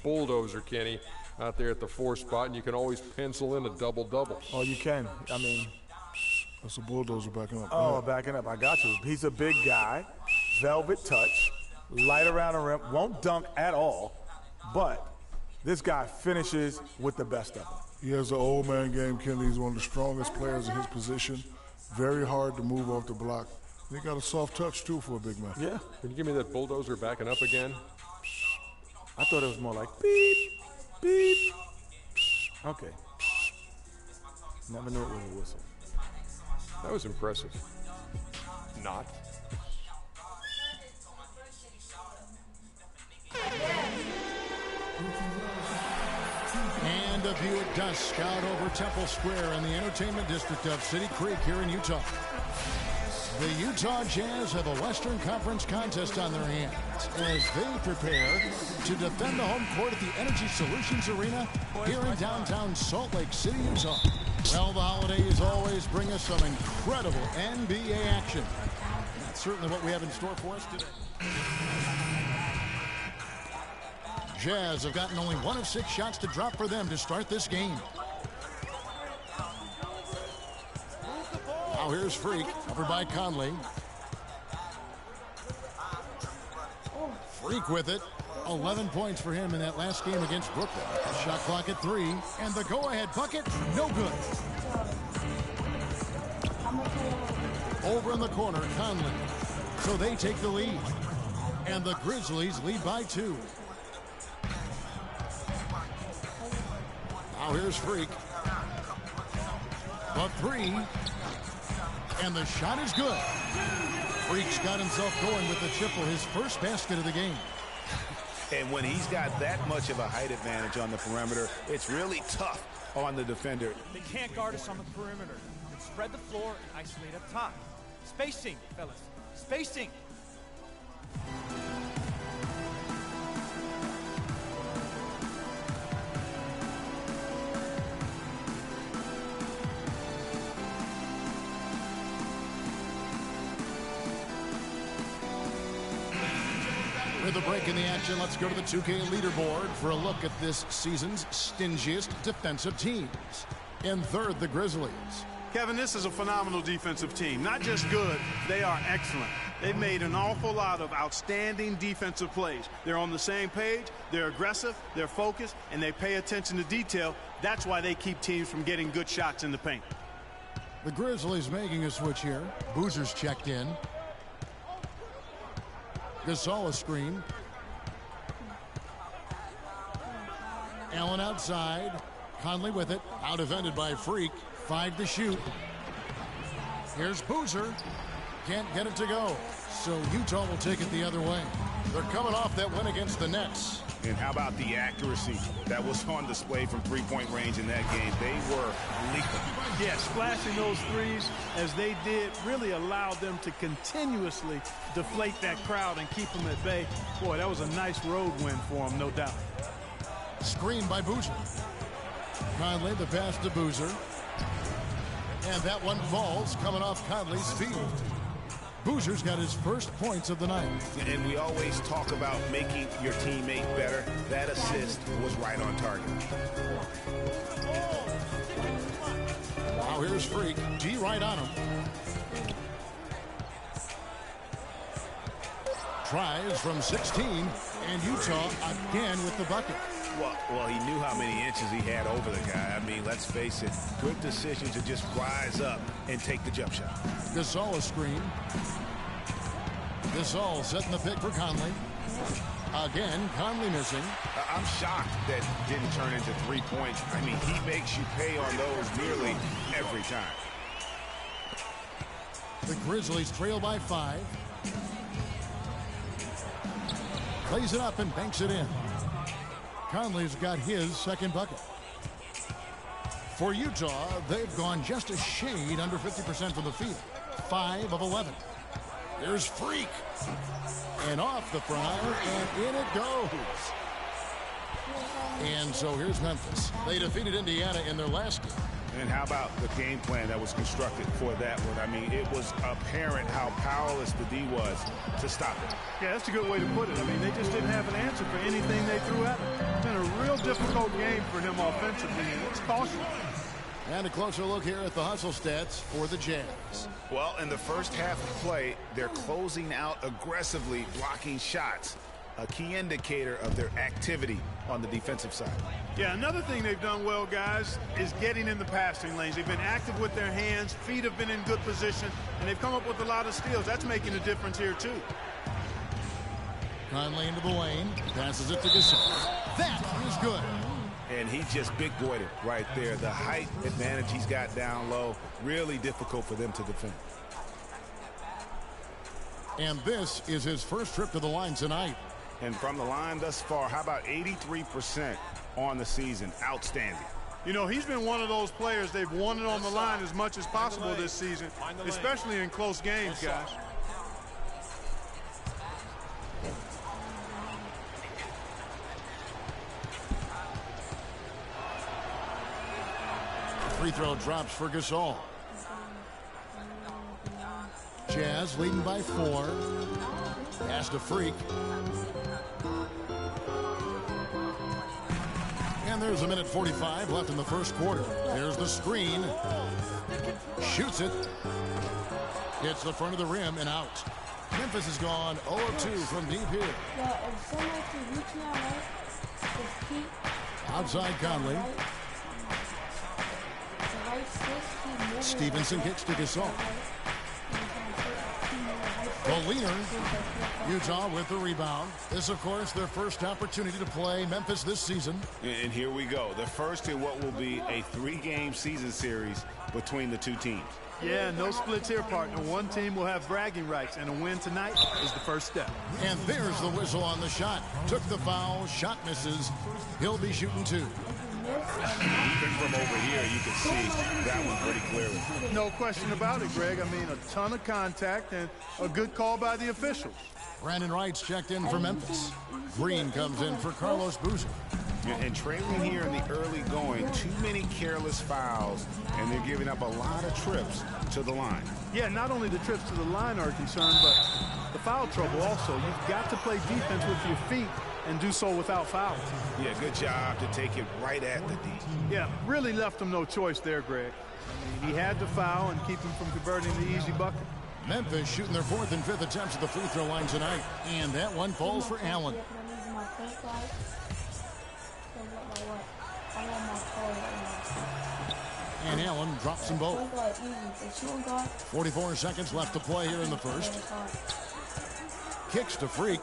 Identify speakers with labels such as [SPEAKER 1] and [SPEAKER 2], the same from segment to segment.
[SPEAKER 1] bulldozer, Kenny, out there at the 4 spot, and you can always pencil in a double-double.
[SPEAKER 2] Oh, you can. I mean,
[SPEAKER 3] that's a bulldozer backing up.
[SPEAKER 2] Oh, backing up. I got you. He's a big guy, velvet touch, light around the rim, won't dunk at all, but this guy finishes with the best of them.
[SPEAKER 3] He has an old man game, Kenny. He's one of the strongest players in his position. Very hard to move off the block. He got a soft touch, too, for a big man.
[SPEAKER 2] Yeah.
[SPEAKER 1] Can you give me that bulldozer backing up again?
[SPEAKER 2] I thought it was more like beep, beep. Okay. Never knew it was a whistle.
[SPEAKER 1] That was impressive. Not.
[SPEAKER 4] And a view at dusk out over Temple Square in the entertainment district of City Creek here in Utah. The Utah Jazz have a Western Conference contest on their hands as they prepare to defend the home court at the Energy Solutions Arena here in downtown Salt Lake City, Utah. Well, the holidays always bring us some incredible NBA action. That's certainly what we have in store for us today. Jazz have gotten only 1 of 6 shots to drop for them to start this game. Now here's Freak, covered by Conley. Freak with it. 11 points for him in that last game against Brooklyn. Shot clock at 3, and the go-ahead bucket, no good. Over in the corner, Conley. So they take the lead. And the Grizzlies lead by 2. Now here's Freak. The 3. And the shot is good. Freak's got himself going with the triple, his first basket of the game.
[SPEAKER 5] And when he's got that much of a height advantage on the perimeter, it's really tough on the defender.
[SPEAKER 6] They can't guard us on the perimeter. They spread the floor and isolate up top. Spacing, fellas. Spacing.
[SPEAKER 4] With a break in the action, let's go to the 2K leaderboard for a look at this season's stingiest defensive teams. In third, the Grizzlies.
[SPEAKER 7] Kevin, this is a phenomenal defensive team. Not just good, they are excellent. They've made an awful lot of outstanding defensive plays. They're on the same page, they're aggressive, they're focused, and they pay attention to detail. That's why they keep teams from getting good shots in the paint.
[SPEAKER 4] The Grizzlies making a switch here. Boozer's checked in. Gasol a screen. Allen outside. Conley with it. Out defended by Freak. 5 to shoot. Here's Boozer. Can't get it to go. So Utah will take it the other way. They're coming off that win against the Nets.
[SPEAKER 5] And how about the accuracy that was on display from three-point range in that game? They were lethal.
[SPEAKER 7] Yeah, splashing those threes as they did really allowed them to continuously deflate that crowd and keep them at bay. Boy, that was a nice road win for them, no doubt.
[SPEAKER 4] Screen by Boozer. Conley, the pass to Boozer. And that one falls, coming off Conley's feet. Boozer's got his first points of the night.
[SPEAKER 5] And we always talk about making your teammate better. That assist was right on target.
[SPEAKER 4] Now here's Freak. G right on him. Tries from 16, and Utah again with the bucket.
[SPEAKER 5] Well, he knew how many inches he had over the guy. I mean, let's face it, good decision to just rise up and take the jump shot.
[SPEAKER 4] Gasol a screen. Gasol setting the pick for Conley. Again, Conley missing.
[SPEAKER 5] I'm shocked that didn't turn into 3 points. I mean, he makes you pay on those nearly every time.
[SPEAKER 4] The Grizzlies trail by 5. Plays it up and banks it in. Conley's got his second bucket. For Utah, they've gone just a shade under 50% from the field. 5 of 11. There's Freak. And off the front, and in it goes. And so here's Memphis. They defeated Indiana in their last game.
[SPEAKER 5] And how about the game plan that was constructed for that one? I mean, it was apparent how powerless the D was to stop it.
[SPEAKER 7] Yeah, that's a good way to put it. I mean, they just didn't have an answer for anything they threw at them. It's been a difficult game for him offensively, and it's costly.
[SPEAKER 4] And a closer look here at the hustle stats for the Jazz.
[SPEAKER 5] Well, in the first half of play, they're closing out aggressively, blocking shots, a key indicator of their activity on the defensive side.
[SPEAKER 7] Yeah, another thing they've done well, guys, is getting in the passing lanes. They've been active with their hands, feet have been in good position, and they've come up with a lot of steals. That's making a difference here, too.
[SPEAKER 4] Conley into the lane, passes it to Gasol. That is good.
[SPEAKER 5] And he just big-boyed it right there. The height advantage he's got down low, really difficult for them to defend.
[SPEAKER 4] And this is his first trip to the line tonight.
[SPEAKER 5] And from the line thus far, how about 83% on the season? Outstanding.
[SPEAKER 7] You know, he's been one of those players they've wanted on the line as much as possible this season, especially in close games, guys.
[SPEAKER 4] Free throw drops for Gasol. Jazz leading by 4. Pass to Freak. And there's a minute 45 left in the first quarter. There's the screen. Shoots it. Hits the front of the rim and out. Memphis has gone 0 of 2 from deep here. Outside Conley. Stevenson kicks to Gasol. The leader, Utah with the rebound. This, of course, their first opportunity to play Memphis this season.
[SPEAKER 5] And here we go. The first in what will be a 3-game season series between the two teams.
[SPEAKER 7] Yeah, no splits here, partner. One team will have bragging rights, and a win tonight is the first step.
[SPEAKER 4] And there's the whistle on the shot. Took the foul, shot misses. He'll be shooting 2.
[SPEAKER 5] Even from over here, you can see that one pretty clearly.
[SPEAKER 7] No question about it, Greg. I mean, a ton of contact and a good call by the officials.
[SPEAKER 4] Brandon Wright's checked in for Memphis. Green comes in for Carlos Boozer.
[SPEAKER 5] And trailing here in the early going, too many careless fouls, and they're giving up a lot of trips to the line.
[SPEAKER 7] Yeah, not only the trips to the line are a concern, but the foul trouble also. You've got to play defense with your feet and do so without fouls.
[SPEAKER 5] Yeah, good job to take it right at the D.
[SPEAKER 7] Yeah, really left him no choice there, Greg. I mean, he had to foul and keep him from converting the easy bucket.
[SPEAKER 4] Memphis shooting their 4th and 5th attempts at the free throw line tonight. And that one falls for Allen. And Allen drops them both. 44 seconds left to play here in the first. Kicks to Freak.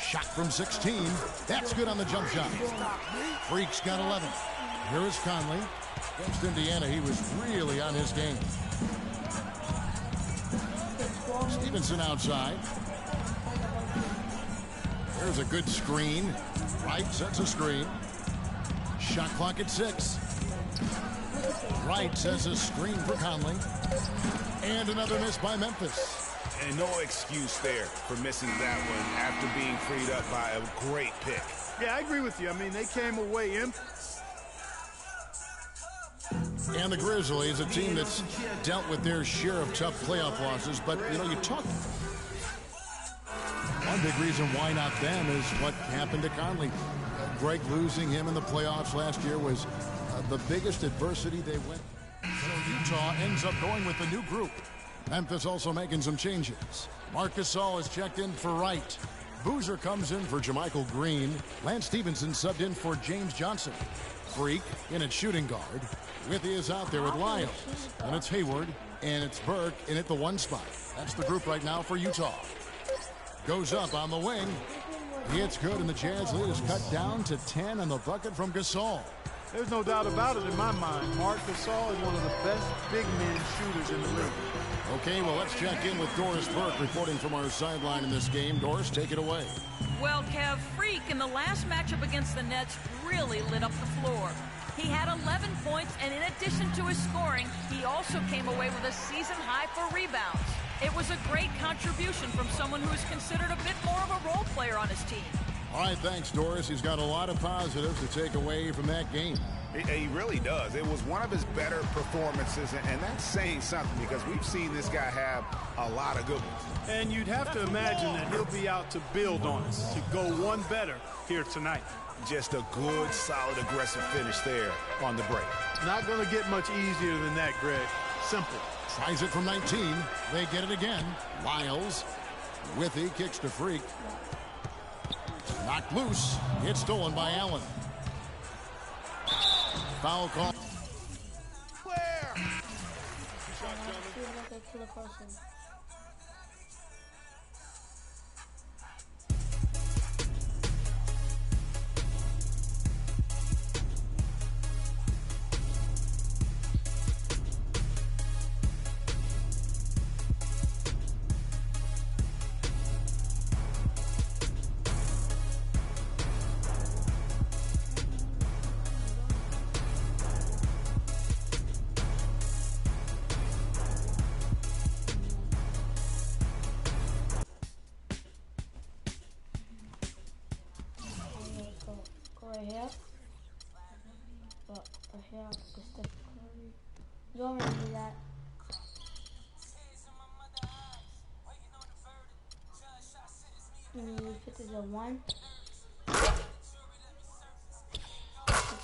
[SPEAKER 4] Shot from 16. That's good on the jump shot. Freak's got 11. Here is Conley. Against Indiana, he was really on his game. Stevenson outside. There's a good screen. Wright sets a screen. Shot clock at 6. Wright sets a screen for Conley. And another miss by Memphis.
[SPEAKER 5] And no excuse there for missing that one after being freed up by a great pick.
[SPEAKER 7] Yeah, I agree with you. I mean, they came away empty.
[SPEAKER 4] And the Grizzlies, a team that's dealt with their share of tough playoff losses. But, you know, you talk. One big reason why not them is what happened to Conley. Greg losing him in the playoffs last year was the biggest adversity they went. So Utah ends up going with a new group. Memphis also making some changes. Marc Gasol is checked in for Wright. Boozer comes in for JaMychal Green. Lance Stevenson subbed in for James Johnson. Freak in at shooting guard. Withy is out there with Lyles. And it's Hayward. And it's Burke in at the 1 spot. That's the group right now for Utah. Goes up on the wing. It's good, and the Jazz lead is cut down to 10 on the bucket from Gasol.
[SPEAKER 7] There's no doubt about it in my mind. Marc Gasol is one of the best big men shooters in the league.
[SPEAKER 4] Okay, well, let's check in with Doris Burke reporting from our sideline in this game. Doris, take it away.
[SPEAKER 8] Well, Kev, Freak in the last matchup against the Nets really lit up the floor. He had 11 points, and in addition to his scoring, he also came away with a season high for rebounds. It was a great contribution from someone who is considered a bit more of a role player on his team.
[SPEAKER 4] All right, thanks, Doris. He's got a lot of positives to take away from that game.
[SPEAKER 5] He really does. It was one of his better performances, and that's saying something because we've seen this guy have a lot of good ones.
[SPEAKER 7] And you'd have to imagine that he'll be out to build on it, to go one better here tonight.
[SPEAKER 5] Just a good, solid, aggressive finish there on the break.
[SPEAKER 7] Not going to get much easier than that, Greg. Simple.
[SPEAKER 4] Tries it from 19. They get it again. Lyles. Withy kicks to Freak. Knocked loose. It's stolen by Allen. Foul call.
[SPEAKER 5] Where?
[SPEAKER 9] You don't want to do that. Put this at 1. Put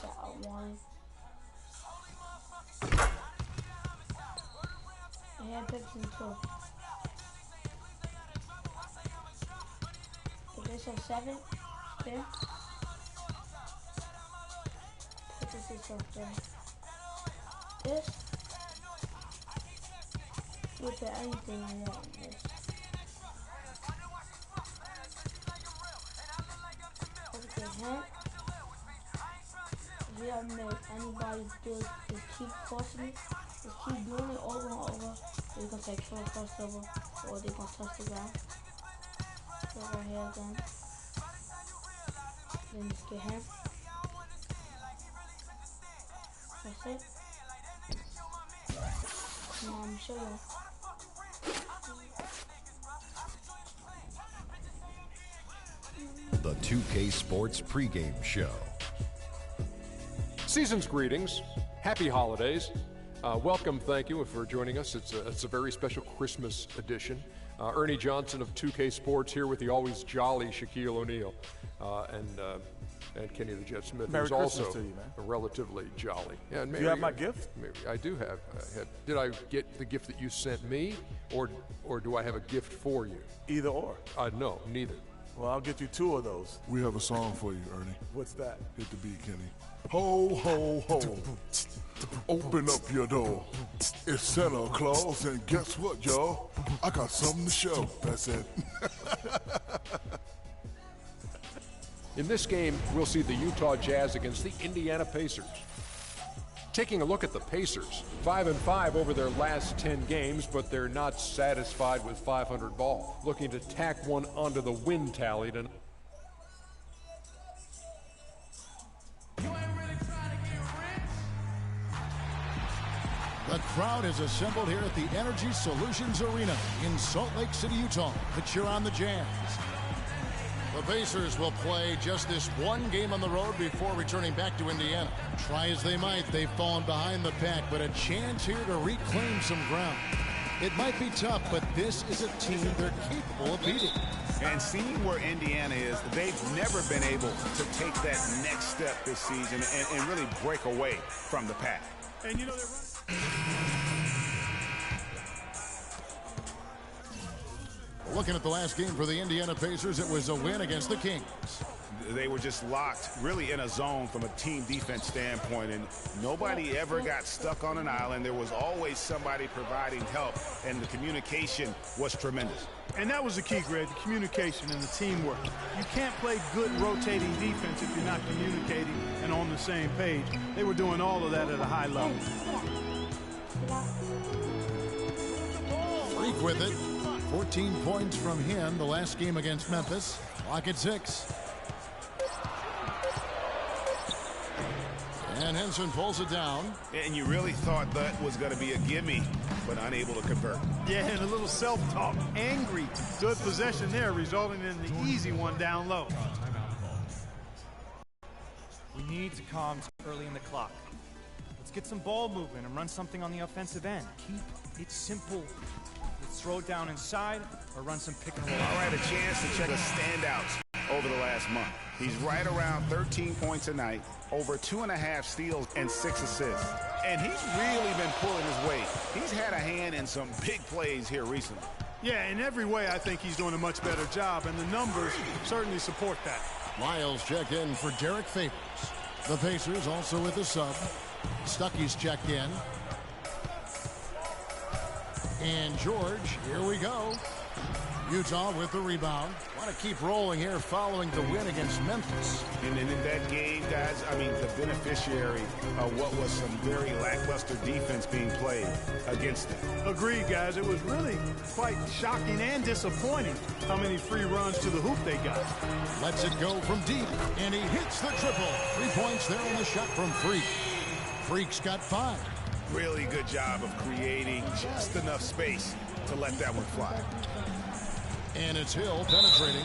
[SPEAKER 9] that at 1. And here picks in 2. Put this at 7. There. Put this at 3. This. You put anything like that on this. Okay, hand. If you ever made anybody do it, just keep forcing it, just keep doing it over and over. They're gonna say kill a crossover, or they're gonna touch the ground. So right here again. Then just get him. That's it. Come on, show you.
[SPEAKER 10] The 2K Sports pregame show.
[SPEAKER 1] Season's greetings. Happy holidays. Welcome, thank you for joining us. It's a very special Christmas edition. Ernie Johnson of 2K Sports here with the always jolly Shaquille O'Neal and Kenny the Jet Smith,
[SPEAKER 2] Merry
[SPEAKER 1] who's
[SPEAKER 2] Christmas
[SPEAKER 1] also
[SPEAKER 2] to you, man.
[SPEAKER 1] relatively jolly. Yeah, and
[SPEAKER 2] Do you have my gift?
[SPEAKER 1] Maybe I do have. Did I get the gift that you sent me, or do I have a gift for you?
[SPEAKER 2] Either or.
[SPEAKER 1] No, neither.
[SPEAKER 2] Well, I'll get you 2 of those.
[SPEAKER 3] We have a song for you, Ernie.
[SPEAKER 2] What's that?
[SPEAKER 3] Hit the beat, Kenny. Ho, ho, ho. Open up your door. It's Santa Claus, and guess what, y'all? I got something to show. That's it.
[SPEAKER 1] In this game, we'll see the Utah Jazz against the Indiana Pacers. Taking a look at the Pacers, 5-5 over their last 10 games, but they're not satisfied with 500 ball. Looking to tack one onto the win tally tonight.
[SPEAKER 4] The crowd is assembled here at the Energy Solutions Arena in Salt Lake City, Utah to cheer on the Jazz. The Pacers will play just this one game on the road before returning back to Indiana. Try as they might, they've fallen behind the pack, but a chance here to reclaim some ground. It might be tough, but this is a team they're capable of beating.
[SPEAKER 5] And seeing where Indiana is, they've never been able to take that next step this season and really break away from the pack.
[SPEAKER 7] And you know they're
[SPEAKER 4] Looking at the last game for the Indiana Pacers, it was a win against the Kings.
[SPEAKER 5] They were just locked really in a zone from a team defense standpoint, and nobody ever got stuck on an island. There was always somebody providing help, and the communication was tremendous.
[SPEAKER 7] And that was the key, Greg, the communication and the teamwork. You can't play good rotating defense if you're not communicating and on the same page. They were doing all of that at a high level.
[SPEAKER 4] Freak with it. 14 points from him the last game against Memphis. Clock at 6. And Henson pulls it down.
[SPEAKER 5] And you really thought that was going to be a gimme, but unable to convert.
[SPEAKER 7] Yeah, and a little self-talk. Angry. Good possession there, resulting in the easy one down low.
[SPEAKER 6] We need to calm early in the clock. Let's get some ball movement and run something on the offensive end. Keep it simple. Let's throw it down inside or run some pick and roll.
[SPEAKER 5] All right, a chance to check the standouts over the last month. He's right around 13 points a night, over 2.5 steals and 6 assists. And he's really been pulling his weight. He's had a hand in some big plays here recently.
[SPEAKER 7] Yeah, in every way, I think he's doing a much better job, and the numbers certainly support that.
[SPEAKER 4] Miles checked in for Derek Favors. The Pacers also with a sub. Stuckey's checked in. And George, here we go. Utah with the rebound. Want to keep rolling here following the win against Memphis.
[SPEAKER 5] And in that game, guys, I mean, the beneficiary of what was some very lackluster defense being played against them.
[SPEAKER 7] Agreed, guys. It was really quite shocking and disappointing how many free runs to the hoop they got.
[SPEAKER 4] Lets it go from deep, and he hits the triple. 3 points there on the shot from Freak. Freak's got 5.
[SPEAKER 5] Really good job of creating just enough space to let that one fly.
[SPEAKER 4] And it's Hill penetrating.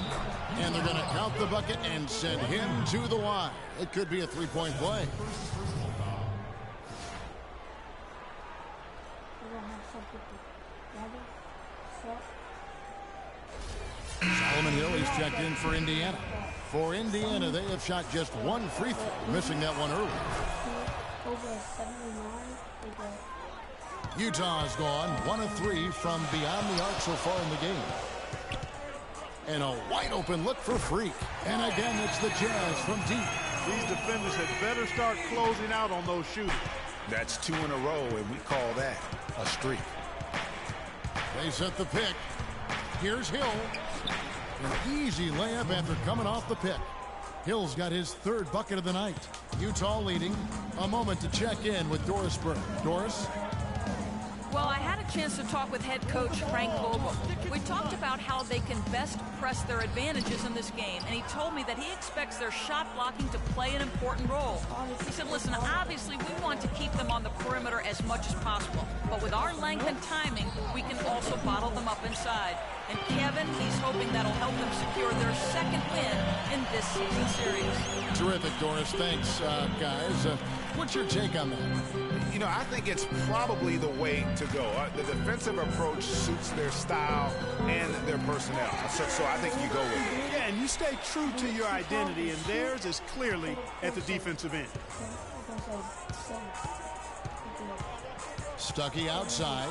[SPEAKER 4] And they're going to count the bucket and send him to the line. It could be a 3-point play. Solomon Hill is checked in for Indiana. For Indiana, they have shot just 1 free throw, missing that one early. Utah's gone 1 of 3 from beyond the arc so far in the game. And a wide open look for Freak. And again, it's the Jazz from deep.
[SPEAKER 7] These defenders had better start closing out on those shooters.
[SPEAKER 5] That's 2 in a row, and we call that a streak.
[SPEAKER 4] They set the pick. Here's Hill. An easy layup after coming off the pick. Hill's got his 3rd bucket of the night. Utah leading. A moment to check in with Doris Burke. Doris?
[SPEAKER 8] Well, I had a chance to talk with head coach Frank Vogel. We talked about how they can best press their advantages in this game, and he told me that he expects their shot blocking to play an important role. He said, listen, obviously we want to keep them on the perimeter as much as possible, but with our length and timing, we can also bottle them up inside. And Kevin, he's hoping that'll help them secure their 2nd win in this season series.
[SPEAKER 4] Terrific, Doris. Thanks, guys. What's your take on that?
[SPEAKER 5] You know, I think it's probably the way to go. The defensive approach suits their style and their personnel. So I think you go with it.
[SPEAKER 7] Yeah, and you stay true to your identity, and theirs is clearly at the defensive end.
[SPEAKER 4] Stuckey outside.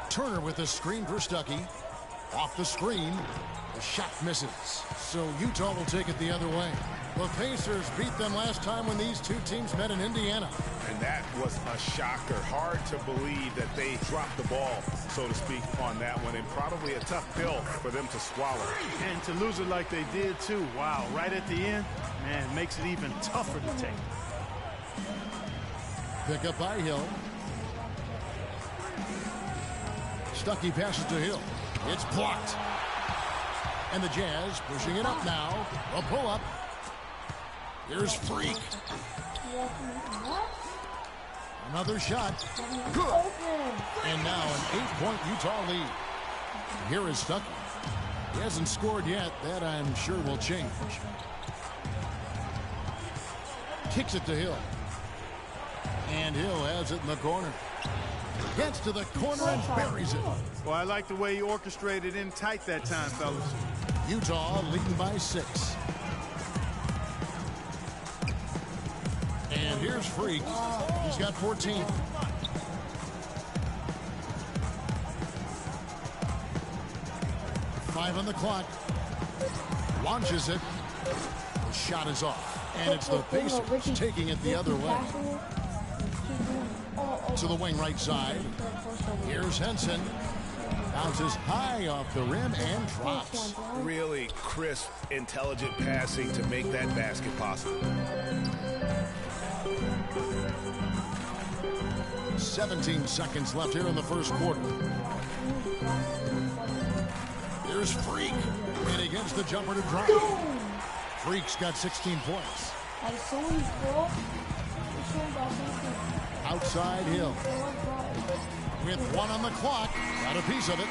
[SPEAKER 4] Turner with the screen for Stuckey. Off the screen. The shot misses. So Utah will take it the other way. The Pacers beat them last time when these two teams met in Indiana.
[SPEAKER 5] And that was a shocker. Hard to believe that they dropped the ball, so to speak, on that one. And probably a tough pill for them to swallow.
[SPEAKER 7] And to lose it like they did, too. Wow, right at the end, man, makes it even tougher to take.
[SPEAKER 4] Pick up by Hill. Stuckey passes to Hill. It's blocked. And the Jazz pushing it up now. A pull-up. Here's Freak. Another shot. Good. And now an 8-point Utah lead. Here is Stuckey. He hasn't scored yet. That, I'm sure, will change. Kicks it to Hill. And Hill has it in the corner. Gets to the corner and buries it.
[SPEAKER 7] Well, I like the way he orchestrated in tight that time, fellas.
[SPEAKER 4] Utah leading by 6. And here's Freak. He's got 14. Five on the clock. Launches it. The shot is off. And it's the Pacers taking it the other way. To the wing right side. Here's Henson. Bounces high off the rim and drops.
[SPEAKER 5] Really crisp, intelligent passing to make that basket possible.
[SPEAKER 4] 17 seconds left here in the first quarter. Here's Freak. And he gets the jumper to drop. Freak's got 16 points. Outside Hill. With 1 on the clock. Got a piece of it.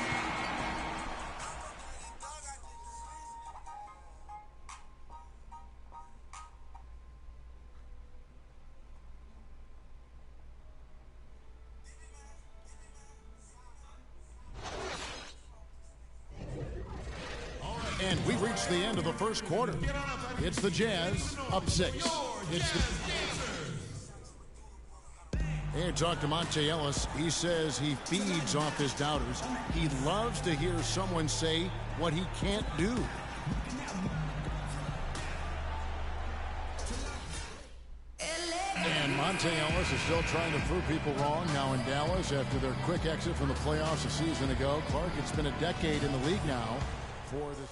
[SPEAKER 4] And we reached the end of the first quarter. It's the Jazz up 6. Hey, talk to Monte Ellis. He says he feeds off his doubters. He loves to hear someone say what he can't do. And Monte Ellis is still trying to prove people wrong now in Dallas after their quick exit from the playoffs a season ago. Clark, it's been a decade in the league now for this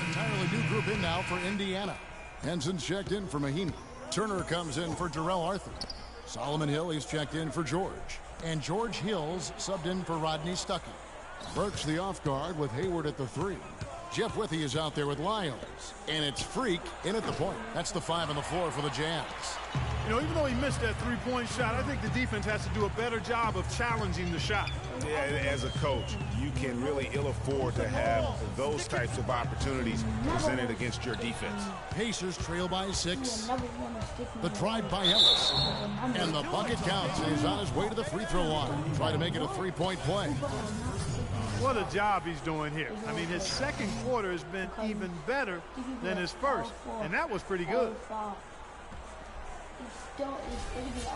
[SPEAKER 4] entirely new group in now for Indiana. Henson's checked in for Mahinmi. Turner comes in for Jarrell Arthur. Solomon Hill, he's checked in for George. And George Hill's subbed in for Rodney Stuckey. Burks the off guard with Hayward at the 3. Jeff Withey is out there with Lyles. And it's Freak in at the point. That's the 5 on the floor for the Jazz.
[SPEAKER 7] You know, even though he missed that three-point shot, I think the defense has to do a better job of challenging the shot.
[SPEAKER 5] Yeah, as a coach, you can really ill afford to have those types of opportunities presented against your defense.
[SPEAKER 4] Pacers trail by 6. The drive by Ellis. And the bucket counts. He's on his way to the free throw line. Try to make it a three-point play.
[SPEAKER 7] What a job he's doing here. I mean, his second quarter has been even better than his first, and that was pretty good.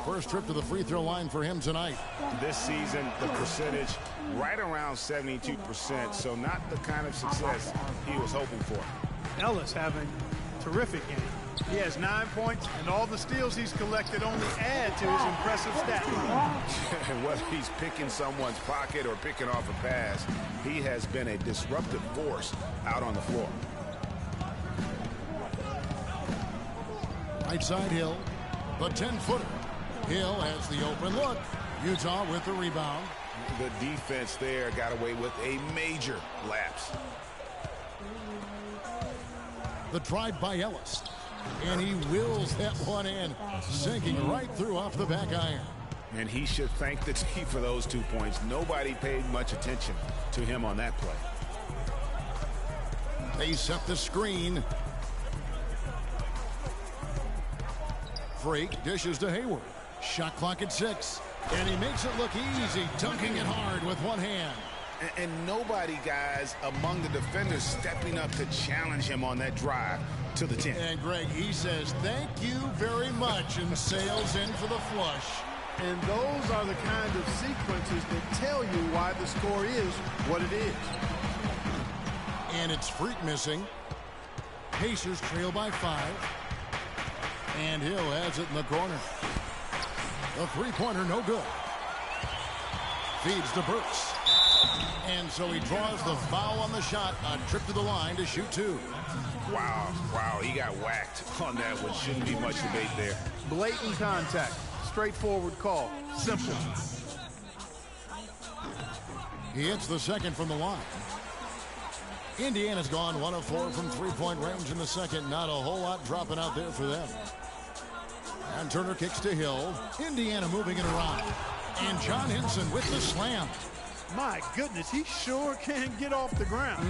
[SPEAKER 4] First trip to the free throw line for him tonight.
[SPEAKER 5] This season, the percentage right around 72%, so not the kind of success he was hoping for.
[SPEAKER 7] Ellis having a terrific game. He has 9 points, and all the steals he's collected only add to his impressive stat line.
[SPEAKER 5] Whether he's picking someone's pocket or picking off a pass, he has been a disruptive force out on the floor.
[SPEAKER 4] Right side Hill, the 10-footer. Hill has the open look. Utah with the rebound.
[SPEAKER 5] The defense there got away with a major lapse.
[SPEAKER 4] The drive by Ellis. And he wills that one in, sinking right through off the back iron.
[SPEAKER 5] And he should thank the team for those 2 points. Nobody paid much attention to him on that play.
[SPEAKER 4] They set the screen. Freak dishes to Hayward. Shot clock at 6. And he makes it look easy, dunking it hard with one hand.
[SPEAKER 5] And nobody, guys, among the defenders stepping up to challenge him on that drive to the 10.
[SPEAKER 4] And Greg, he says, thank you very much, and sails in for the flush.
[SPEAKER 7] And those are the kind of sequences that tell you why the score is what it is.
[SPEAKER 4] And it's Freak missing. Pacers trail by 5. And Hill has it in the corner. The three-pointer, no good. Feeds to Burks. And so he draws the foul on the shot. A trip to the line to shoot 2.
[SPEAKER 5] Wow, he got whacked on that one. Shouldn't be much debate there.
[SPEAKER 7] Blatant contact. Straightforward call. Simple.
[SPEAKER 4] He hits the second from the line. Indiana's gone 1 of 4 from three-point range in the second. Not a whole lot dropping out there for them. And Turner kicks to Hill. Indiana moving it around. And John Henson with the slam.
[SPEAKER 7] My goodness, he sure can get off the ground.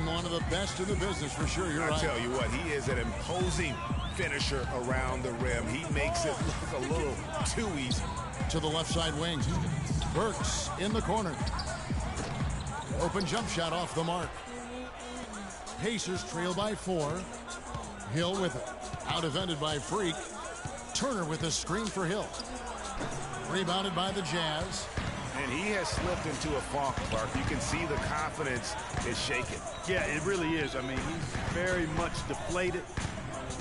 [SPEAKER 4] One of the best in the business for sure. You're right.
[SPEAKER 5] I tell you what, he is an imposing finisher around the rim. He makes it look a little too easy.
[SPEAKER 4] To the left side wing. Burks in the corner. Open jump shot off the mark. Pacers trail by 4. Hill with it. Out evented by Freak. Turner with a screen for Hill. Rebounded by the Jazz.
[SPEAKER 5] And he has slipped into a funk, Clark. You can see the confidence is shaken.
[SPEAKER 7] Yeah, it really is. I mean, he's very much deflated.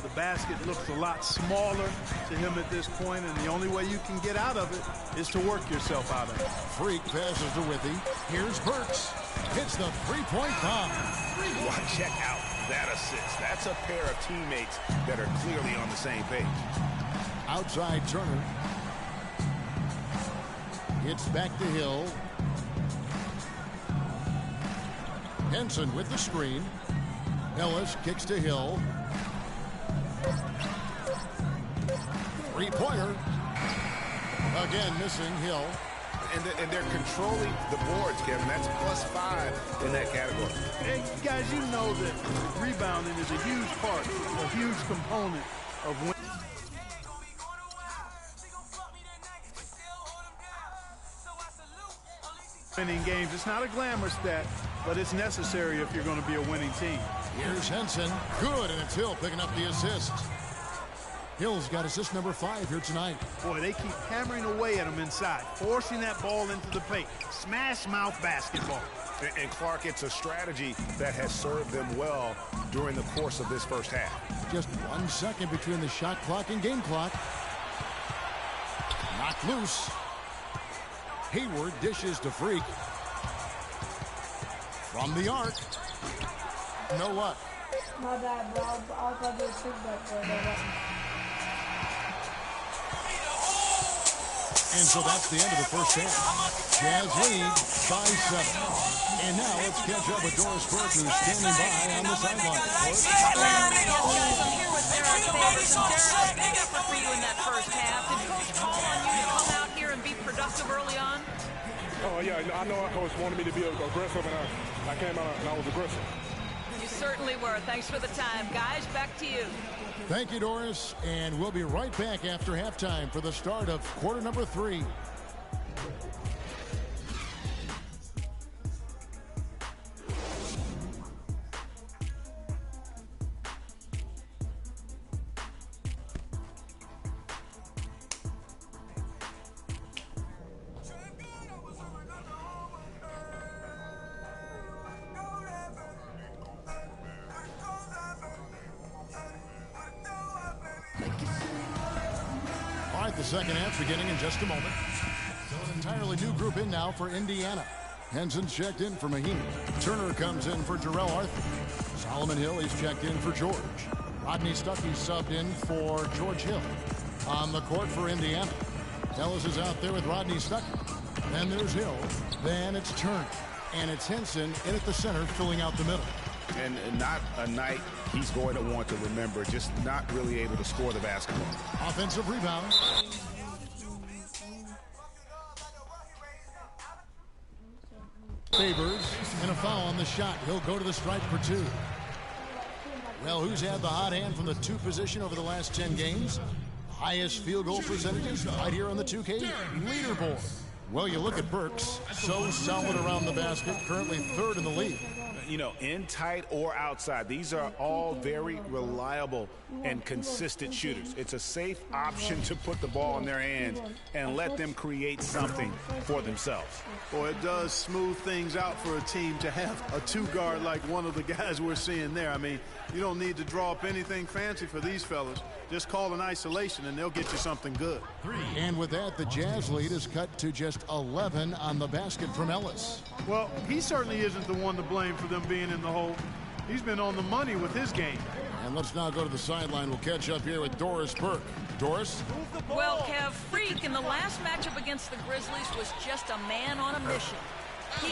[SPEAKER 7] The basket looks a lot smaller to him at this point, and the only way you can get out of it is to work yourself out of it.
[SPEAKER 4] Freak passes to Withey. Here's Burks. Hits the three-point bomb.
[SPEAKER 5] Well, check out that assist. That's a pair of teammates that are clearly on the same page.
[SPEAKER 4] Outside Turner. It's back to Hill. Henson with the screen. Ellis kicks to Hill. Three-pointer. Again missing Hill.
[SPEAKER 5] And they're controlling the boards, Kevin. That's +5 in that category.
[SPEAKER 7] Hey, guys, you know that rebounding is a huge part, a huge component of winning. Winning games, it's not a glamour stat, but it's necessary if you're going to be a winning team.
[SPEAKER 4] Here's Henson. Good, and it's Hill picking up the assist. Hill's got assist number 5 here tonight.
[SPEAKER 7] Boy, they keep hammering away at him inside, forcing that ball into the paint. Smash mouth basketball.
[SPEAKER 5] And Clark, it's a strategy that has served them well during the course of this first half.
[SPEAKER 4] Just 1 second between the shot clock and game clock. Knocked loose. Hayward dishes to Freak. From the arc. No luck.
[SPEAKER 9] My bad, bro. I was about to do a trick back there.
[SPEAKER 4] And so that's the end of the first half. Jazz lead by 7. And now let's catch up with Doris Burke, who's standing by on the sideline.
[SPEAKER 8] I'm here with Derek Favors. And Derek, what for you in that first half? Did Coach call on you to come out here and be productive early on?
[SPEAKER 11] Oh, yeah, I know our coach wanted me to be aggressive, and I came out and I was aggressive.
[SPEAKER 8] You certainly were. Thanks for the time. Guys, back to you.
[SPEAKER 4] Thank you, Doris. And we'll be right back after halftime for the start of quarter number 3. The second half beginning in just a moment. So an entirely new group in now for Indiana. Henson's checked in for Mahinmi. Turner comes in for Jarrell Arthur. Solomon Hill, he's checked in for George. Rodney Stuckey subbed in for George Hill. On the court for Indiana, Ellis is out there with Rodney Stuckey. Then there's Hill. Then it's Turner. And it's Henson in at the center, filling out the middle.
[SPEAKER 5] And not a night he's going to want to remember, just not really able to score the basketball.
[SPEAKER 4] Offensive rebound. Favors and a foul on the shot. He'll go to the stripe for 2. Well, who's had the hot hand from the 2 position over the last 10 games? Highest field goal percentages right here on the 2K leaderboard. Well, you look at Burks, so solid around the basket, currently 3rd in the league.
[SPEAKER 5] You know, in tight or outside, these are all very reliable and consistent shooters. It's a safe option to put the ball in their hands and let them create something for themselves.
[SPEAKER 7] Boy, it does smooth things out for a team to have a 2-guard like one of the guys we're seeing there. I mean, you don't need to draw up anything fancy for these fellas. Just call an isolation and they'll get you something good.
[SPEAKER 4] And with that, the Jazz lead is cut to just 11 on the basket from Ellis.
[SPEAKER 7] Well, he certainly isn't the one to blame for them being in the hole. He's been on the money with his game.
[SPEAKER 4] And let's now go to the sideline. We'll catch up here with Doris Burke. Doris?
[SPEAKER 8] Well, Kev, Freak in the last matchup against the Grizzlies was just a man on a mission. He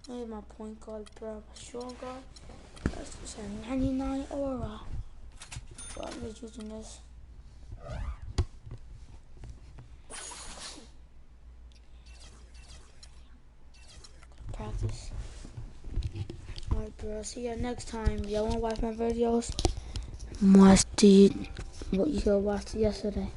[SPEAKER 9] Here's my point guard, bro. My strong guard. That's just a 99 aura. So I'm just using this. Practice. Alright, bro. See ya next time. Y'all wanna watch my videos? Watch what you could watch yesterday.